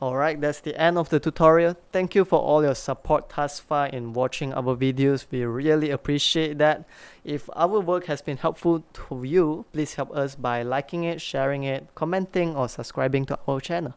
Alright, that's the end of the tutorial. Thank you for all your support thus far in watching our videos. We really appreciate that. If our work has been helpful to you, please help us by liking it, sharing it, commenting, or subscribing to our channel.